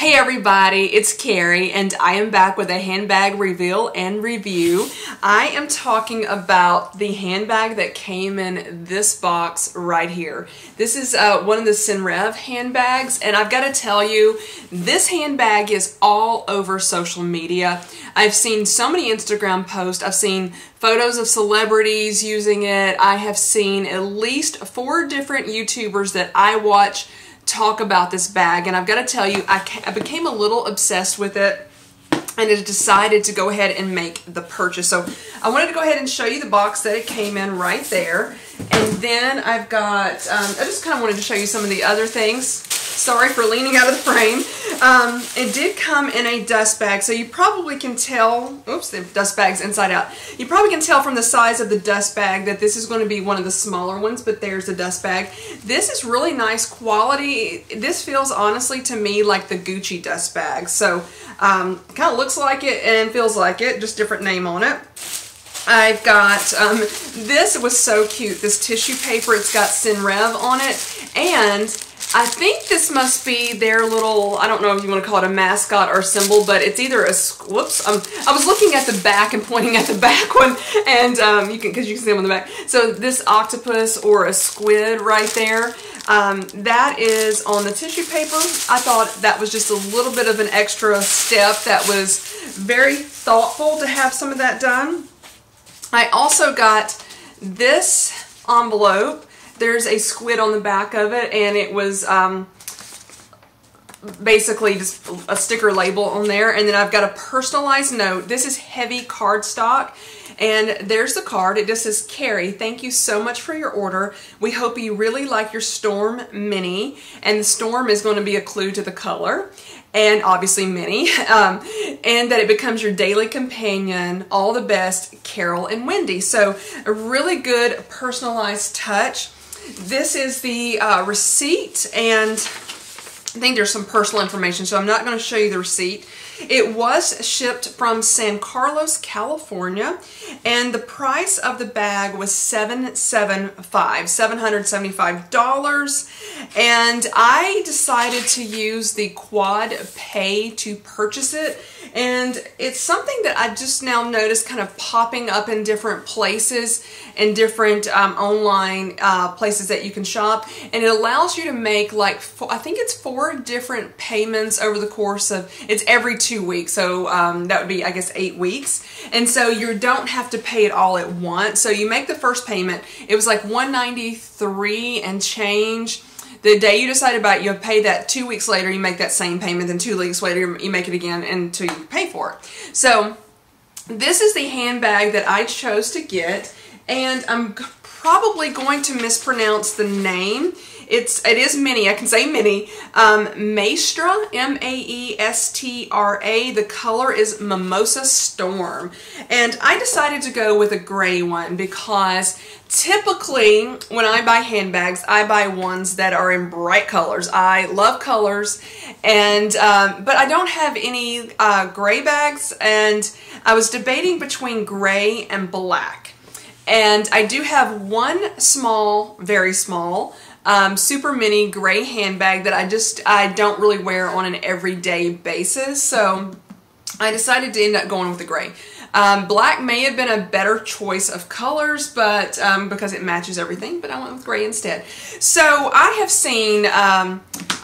Hey everybody, it's Karrie and I am back with a handbag reveal and review. I am talking about the handbag that came in this box right here. This is one of the Senreve handbags, and I've got to tell you, this handbag is all over social media. I've seen so many Instagram posts, I've seen photos of celebrities using it, I have seen at least 4 different YouTubers that I watch talk about this bag, and I've got to tell you, I became a little obsessed with it and I decided to go ahead and make the purchase. So I wanted to go ahead and show you the box that it came in right there, and then I've got, I just kind of wanted to show you some of the other things. Sorry for leaning out of the frame. It did come in a dust bag, so you probably can tell, oops, the dust bag's inside out. You probably can tell from the size of the dust bag that this is going to be one of the smaller ones, but there's the dust bag. This is really nice quality. This feels honestly to me like the Gucci dust bag. So kind of looks like it and feels like it, just different name on it. I've got, this was so cute, this tissue paper. It's got Senreve on it, and I think this must be their little, I don't know if you want to call it a mascot or symbol, but it's either a, whoops, I was looking at the back and pointing at the back one, and because you can see them on the back. So this octopus or a squid right there, that is on the tissue paper. I thought that was just a little bit of an extra step that was very thoughtful to have some of that done. I also got this envelope. There's a squid on the back of it, and it was basically just a sticker label on there. And then I've got a personalized note. This is heavy cardstock, and there's the card. It just says, Karrie, thank you so much for your order. We hope you really like your Storm Mini, and the storm is going to be a clue to the color, and obviously Mini, and that it becomes your daily companion. All the best, Carol and Wendy. So a really good personalized touch. This is the receipt, and I think there's some personal information, so I'm not going to show you the receipt. It was shipped from San Carlos, California, and the price of the bag was $775, and I decided to use the Quad Pay to purchase it, and it's something that I just now noticed kind of popping up in different places and different online places that you can shop, and it allows you to make like, I think it's 4 different payments over the course of, it's every 2 weeks, so that would be, I guess, 8 weeks, and so you don't have to pay it all at once. So you make the first payment. It was like $193 and change. The day you decide about it, you'll pay that. 2 weeks later, you make that same payment. Then 2 weeks later, you make it again until you pay for it. So this is the handbag that I chose to get, and I'm probably going to mispronounce the name. It is Mini. I can say Mini. Maestra, M-A-E-S-T-R-A. The color is Mimosa Storm. And I decided to go with a gray one because typically when I buy handbags, I buy ones that are in bright colors. I love colors, and but I don't have any gray bags, and I was debating between gray and black. And I do have one small, very small, super mini gray handbag that I don't really wear on an everyday basis, so I decided to end up going with the gray. Black may have been a better choice of colors, but because it matches everything, but I went with gray instead. So I have seen,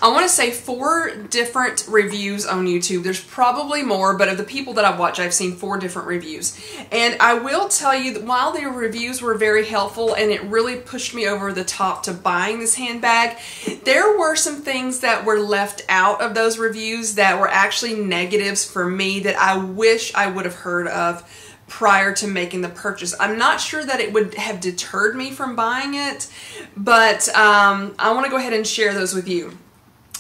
I want to say 4 different reviews on YouTube. There's probably more, but of the people that I've watched, I've seen 4 different reviews. And I will tell you that while the reviews were very helpful and it really pushed me over the top to buying this handbag, there were some things that were left out of those reviews that were actually negatives for me that I wish I would have heard of prior to making the purchase. I'm not sure that it would have deterred me from buying it, but I want to go ahead and share those with you.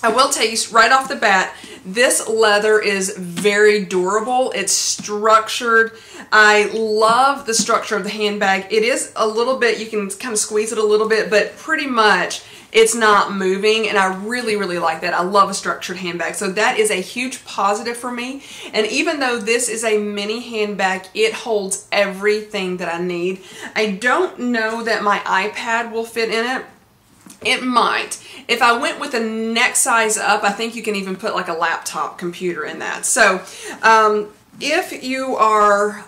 I will tell you right off the bat, this leather is very durable. It's structured. I love the structure of the handbag. It is a little bit, you can kind of squeeze it a little bit, but pretty much it's not moving, and I really, really like that. I love a structured handbag, so that is a huge positive for me. And even though this is a mini handbag, it holds everything that I need. I don't know that my iPad will fit in it. It might. If I went with a neck size up, I think you can even put like a laptop computer in that. So if you are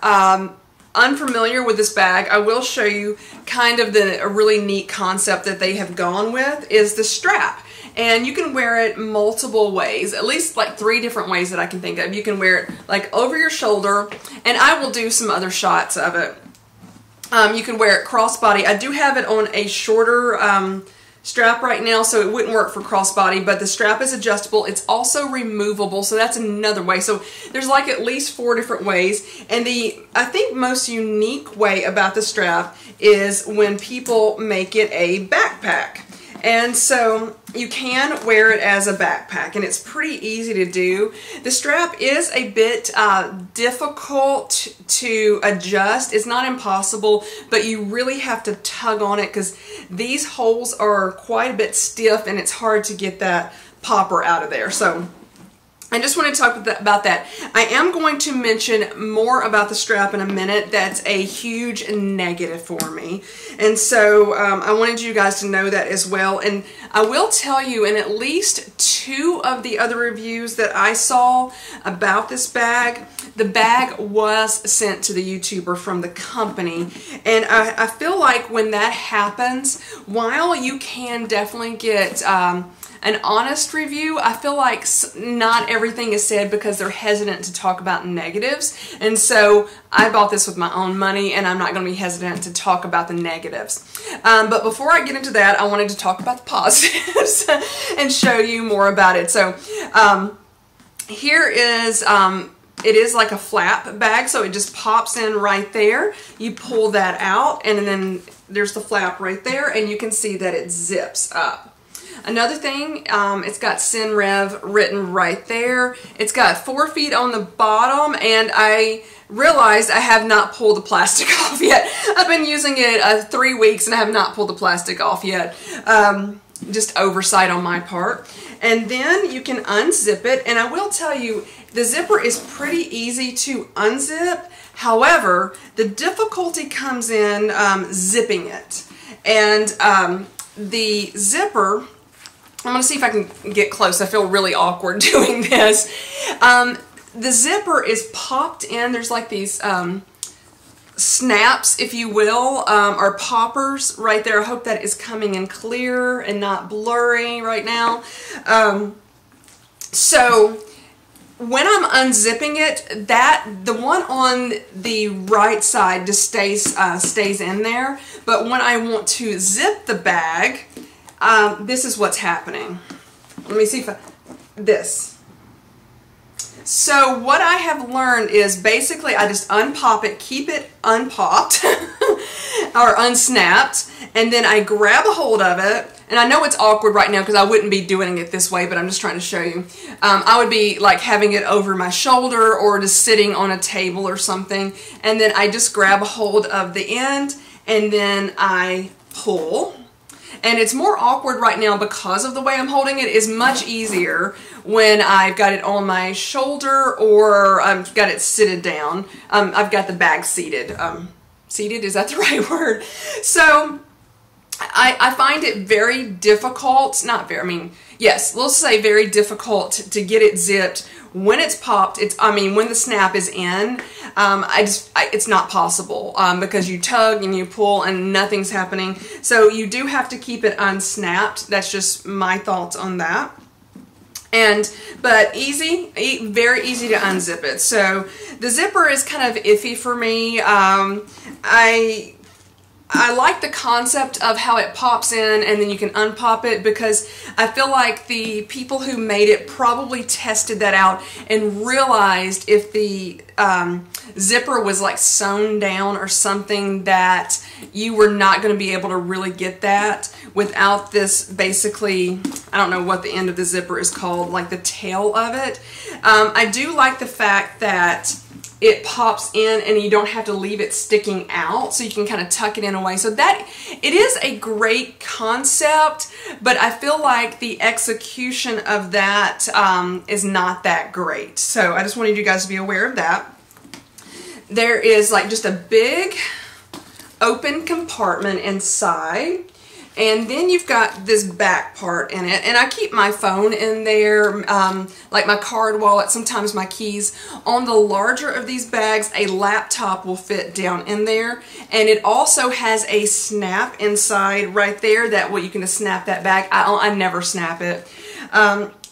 unfamiliar with this bag, I will show you kind of a really neat concept that they have gone with is the strap. And you can wear it multiple ways, at least like 3 different ways that I can think of. You can wear it like over your shoulder, and I will do some other shots of it. You can wear it crossbody. I do have it on a shorter strap right now, so it wouldn't work for crossbody, but the strap is adjustable. It's also removable, so that's another way. So there's like at least 4 different ways, and I think most unique way about the strap is when people make it a backpack. And so you can wear it as a backpack, and it's pretty easy to do. The strap is a bit difficult to adjust. It's not impossible, but you really have to tug on it because these holes are quite a bit stiff, and it's hard to get that popper out of there. So I just want to talk about that. I am going to mention more about the strap in a minute. That's a huge negative for me. And so I wanted you guys to know that as well. And I will tell you, in at least 2 of the other reviews that I saw about this bag, the bag was sent to the YouTuber from the company. And I feel like when that happens, while you can definitely get an honest review, I feel like not everything is said because they're hesitant to talk about negatives. And so I bought this with my own money, and I'm not going to be hesitant to talk about the negatives. But before I get into that, I wanted to talk about the positives and show you more about it. So here is, it is like a flap bag, so it just pops in right there. You pull that out, and then there's the flap right there, and you can see that it zips up. Another thing, it's got Senreve written right there. It's got 4 feet on the bottom, and I realized I have not pulled the plastic off yet. I've been using it 3 weeks, and I have not pulled the plastic off yet. Just oversight on my part. And then you can unzip it, and I will tell you, the zipper is pretty easy to unzip. However, the difficulty comes in zipping it. And the zipper, I'm going to see if I can get close. I feel really awkward doing this. The zipper is popped in. There's like these snaps, if you will, or poppers right there. I hope that is coming in clear and not blurry right now. So when I'm unzipping it, the one on the right side just stays in there. But when I want to zip the bag, this is what's happening. Let me see if this. So what I have learned is basically I just unpop it, keep it unpopped or unsnapped, and then I grab a hold of it. And I know it's awkward right now because I wouldn't be doing it this way, but I'm just trying to show you. I would be like having it over my shoulder or just sitting on a table or something, and then I just grab a hold of the end, and then I pull. And it's more awkward right now because of the way I'm holding it. It's much easier when I've got it on my shoulder or I've got it seated down. I've got the bag seated. Seated, is that the right word? So I find it very difficult, yes, let's say very difficult to get it zipped. When it's popped, when the snap is in, it's not possible because you tug and you pull and nothing's happening. So you do have to keep it unsnapped. That's just my thoughts on that. But very easy to unzip it. So the zipper is kind of iffy for me. I like the concept of how it pops in and then you can unpop it because I feel like the people who made it probably tested that out and realized if the zipper was like sewn down or something that you were not going to be able to really get that without this basically, I don't know what the end of the zipper is called, like the tail of it. I do like the fact that it pops in and you don't have to leave it sticking out, so you can kind of tuck it in a way. So that, it is a great concept, but I feel like the execution of that is not that great. So I just wanted you guys to be aware of that. There is like just a big open compartment inside. And then you've got this back part in it, and I keep my phone in there, like my card wallet, sometimes my keys. On the larger of these bags, a laptop will fit down in there, and it also has a snap inside right there that way you can just snap that bag. I never snap it.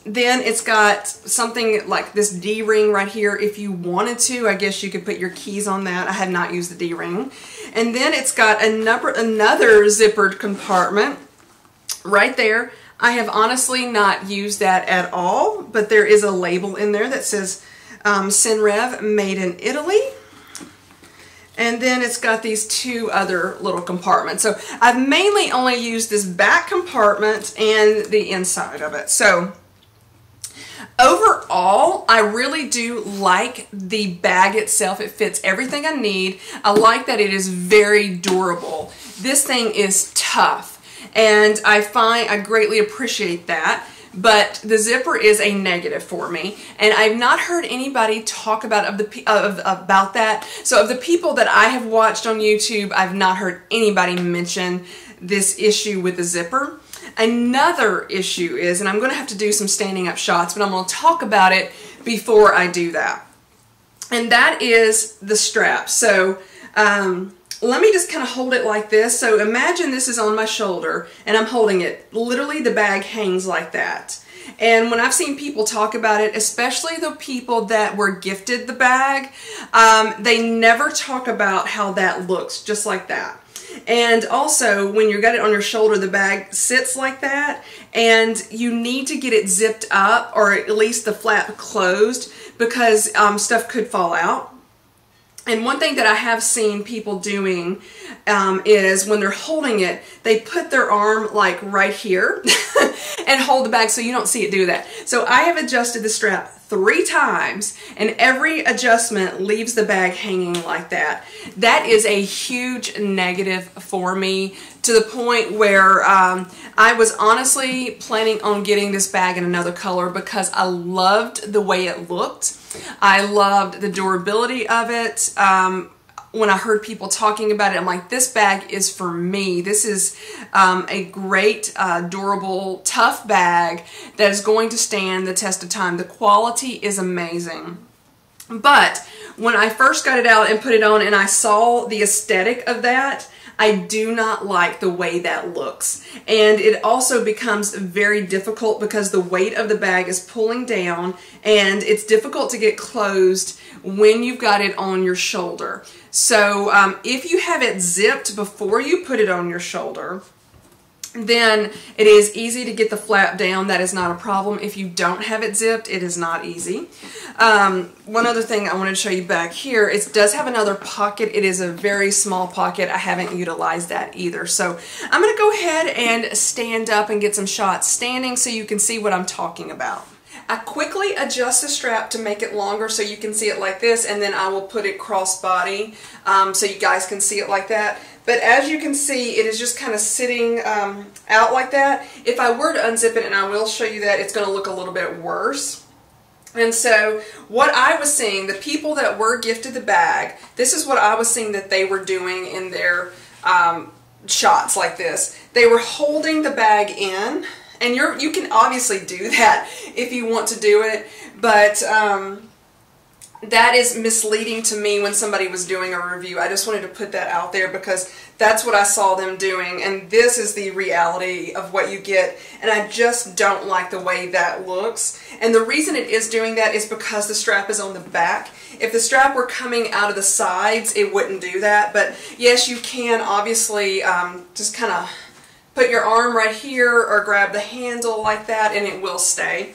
Then it's got something like this D-ring right here. If you wanted to, I guess you could put your keys on that. I have not used the D-ring. And then it's got another zippered compartment right there. I have honestly not used that at all, but there is a label in there that says Senreve, made in Italy. And then it's got these two other little compartments. So I've mainly only used this back compartment and the inside of it. So overall, I really do like the bag itself. It fits everything I need. I like that it is very durable. This thing is tough, and I greatly appreciate that. But the zipper is a negative for me, and I've not heard anybody talk about that. So of the people that I have watched on YouTube, I've not heard anybody mention this issue with the zipper. Another issue is, and I'm going to have to do some standing up shots, but I'm going to talk about it before I do that. And that is the strap. So let me just kind of hold it like this. So imagine this is on my shoulder and I'm holding it. Literally the bag hangs like that. And when I've seen people talk about it, especially the people that were gifted the bag, they never talk about how that looks, just like that. And also, when you got it on your shoulder, the bag sits like that, and you need to get it zipped up, or at least the flap closed, because stuff could fall out. And one thing that I have seen people doing is when they're holding it, they put their arm like right here and hold the bag so you don't see it do that. So I have adjusted the strap 3 times, and every adjustment leaves the bag hanging like that. That is a huge negative for me, to the point where I was honestly planning on getting this bag in another color because I loved the way it looked. I loved the durability of it. When I heard people talking about it, I'm like, this bag is for me. This is a great, durable, tough bag that is going to stand the test of time. The quality is amazing. But when I first got it out and put it on and I saw the aesthetic of that, I do not like the way that looks. And it also becomes very difficult because the weight of the bag is pulling down, and it's difficult to get closed when you've got it on your shoulder. So if you have it zipped before you put it on your shoulder, then it is easy to get the flap down. That is not a problem. If you don't have it zipped, it is not easy. One other thing I wanted to show you back here, it does have another pocket. It is a very small pocket. I haven't utilized that either. So I'm going to go ahead and stand up and get some shots standing so you can see what I'm talking about. I quickly adjust the strap to make it longer so you can see it like this, and then I will put it cross-body so you guys can see it like that. But as you can see, it is just kind of sitting out like that. If I were to unzip it, and I will show you that, it's going to look a little bit worse. And so what I was seeing, the people that were gifted the bag, this is what I was seeing that they were doing in their shots like this. They were holding the bag in, and you can obviously do that if you want to do it, but that is misleading to me when somebody was doing a review. I just wanted to put that out there because that's what I saw them doing, and this is the reality of what you get, and I just don't like the way that looks. And the reason it is doing that is because the strap is on the back. If the strap were coming out of the sides, it wouldn't do that, but yes, you can obviously just kind of put your arm right here or grab the handle like that, and it will stay.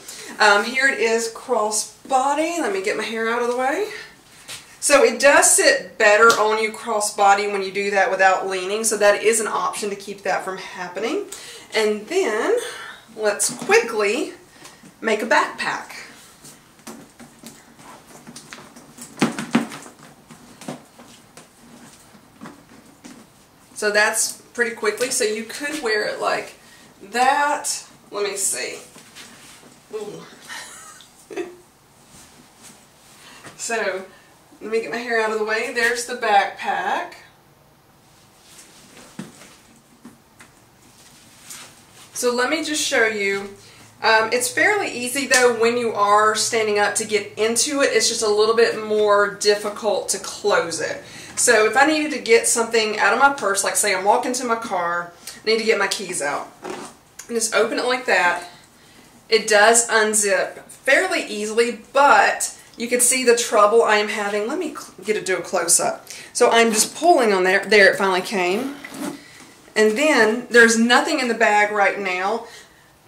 Here it is cross-body. Let me get my hair out of the way. So it does sit better on you cross-body when you do that without leaning, so that is an option to keep that from happening. And then let's quickly make a backpack. So that's pretty quickly, so you could wear it like that. Let me see. Ooh. So let me get my hair out of the way. There's the backpack. So let me just show you. It's fairly easy though when you are standing up to get into it. It's just a little bit more difficult to close it. So if I needed to get something out of my purse, like say I'm walking to my car, I need to get my keys out. And just open it like that. It does unzip fairly easily, but you can see the trouble I am having. Let me do a close-up. So I'm just pulling on there. There, it finally came. And then there's nothing in the bag right now.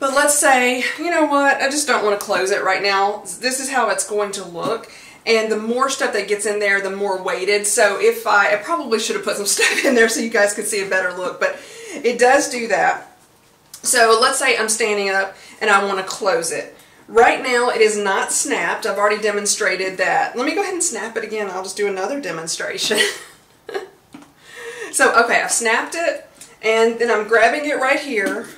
But let's say, you know what, I just don't want to close it right now. This is how it's going to look. And the more stuff that gets in there, the more weighted. So if I probably should have put some stuff in there so you guys could see a better look. But it does do that. So let's say I'm standing up and I want to close it. Right now it is not snapped. I've already demonstrated that. Let me go ahead and snap it again. I'll just do another demonstration. So, okay, I've snapped it. And then I'm grabbing it right here.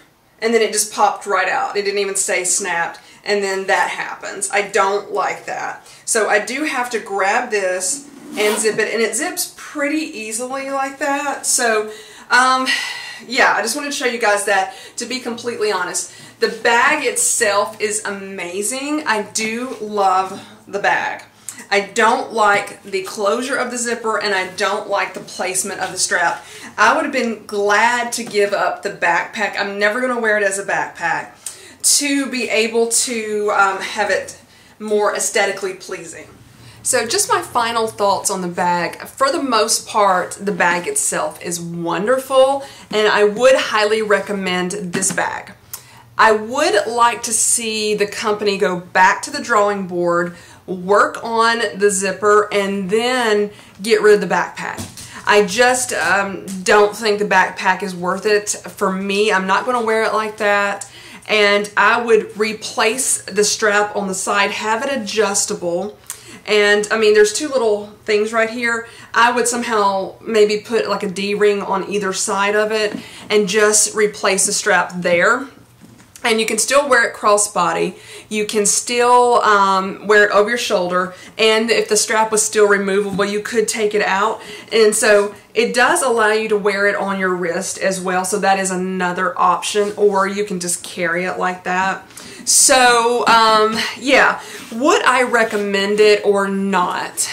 And then it just popped right out. It didn't even say snapped. And then that happens. I don't like that. So I do have to grab this and zip it. And it zips pretty easily like that. So, yeah, I just wanted to show you guys that. To be completely honest, the bag itself is amazing. I do love the bag. I don't like the closure of the zipper, and I don't like the placement of the strap. I would have been glad to give up the backpack. I'm never going to wear it as a backpack, to be able to have it more aesthetically pleasing. So just my final thoughts on the bag. For the most part, the bag itself is wonderful, and I would highly recommend this bag. I would like to see the company go back to the drawing board, work on the zipper, and then get rid of the backpack. I just don't think the backpack is worth it for me. I'm not going to wear it like that. And I would replace the strap on the side, have it adjustable. And I mean, there's two little things right here. I would somehow maybe put like a D-ring on either side of it and just replace the strap there. And you can still wear it crossbody. You can still wear it over your shoulder. And if the strap was still removable, you could take it out. And so it does allow you to wear it on your wrist as well. So that is another option. Or you can just carry it like that. So, yeah. Would I recommend it or not?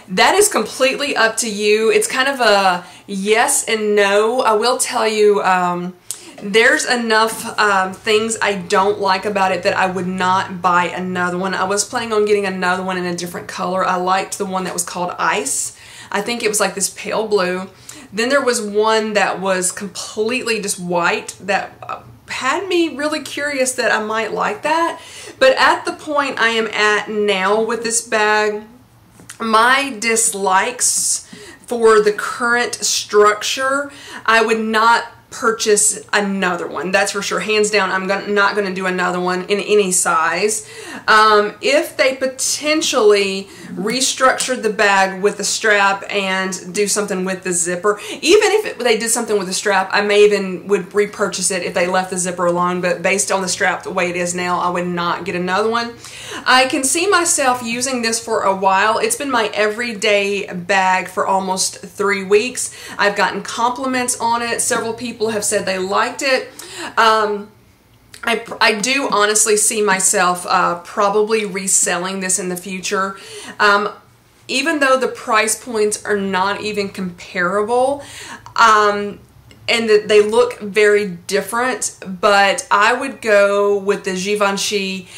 That is completely up to you. It's kind of a yes and no. I will tell you... there's enough things I don't like about it that I would not buy another one. I was planning on getting another one in a different color. I liked the one that was called Ice. I think it was like this pale blue. Then there was one that was completely just white that had me really curious that I might like that. But at the point I am at now with this bag, my dislikes for the current structure, I would not purchase another one. That's for sure. Hands down, I'm not going to do another one in any size. If they potentially restructured the bag with the strap and do something with the zipper, even if they did something with the strap, I may even would repurchase it if they left the zipper alone, but based on the strap the way it is now, I would not get another one. I can see myself using this for a while. It's been my everyday bag for almost 3 weeks. I've gotten compliments on it. Several people have said they liked it. I do honestly see myself probably reselling this in the future. Even though the price points are not even comparable, and that they look very different, but I would go with the Givenchy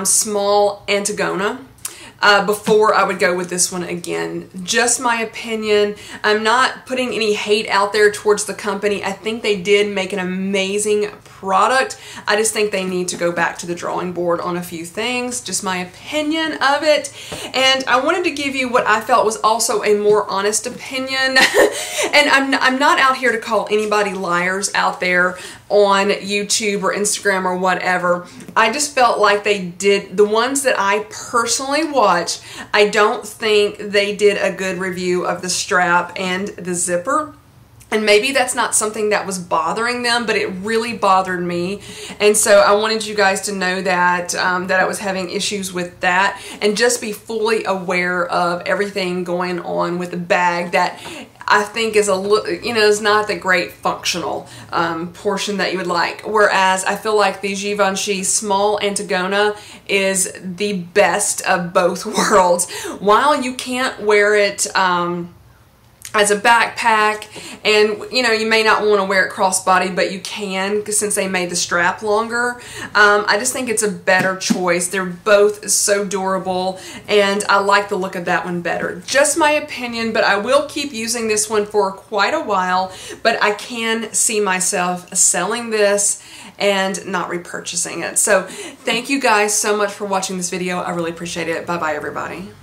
small Antigona. Before I would go with this one again. Just my opinion. I'm not putting any hate out there towards the company. I think they did make an amazing product. I just think they need to go back to the drawing board on a few things. Just my opinion of it. And I wanted to give you what I felt was also a more honest opinion. And I'm not out here to call anybody liars out there on YouTube or Instagram or whatever. I just felt like they did, the ones that I personally watched, I don't think they did a good review of the strap and the zipper. And maybe that's not something that was bothering them, but it really bothered me. And so I wanted you guys to know that that I was having issues with that, and just be fully aware of everything going on with the bag. That I think is is not the great functional portion that you would like. Whereas I feel like the Givenchy small Antigona is the best of both worlds. While you can't wear it as a backpack, and you may not want to wear it crossbody, but you can since they made the strap longer. I just think it's a better choice. They're both so durable, and I like the look of that one better. Just my opinion, but I will keep using this one for quite a while, but I can see myself selling this and not repurchasing it. So thank you guys so much for watching this video. I really appreciate it. Bye bye everybody.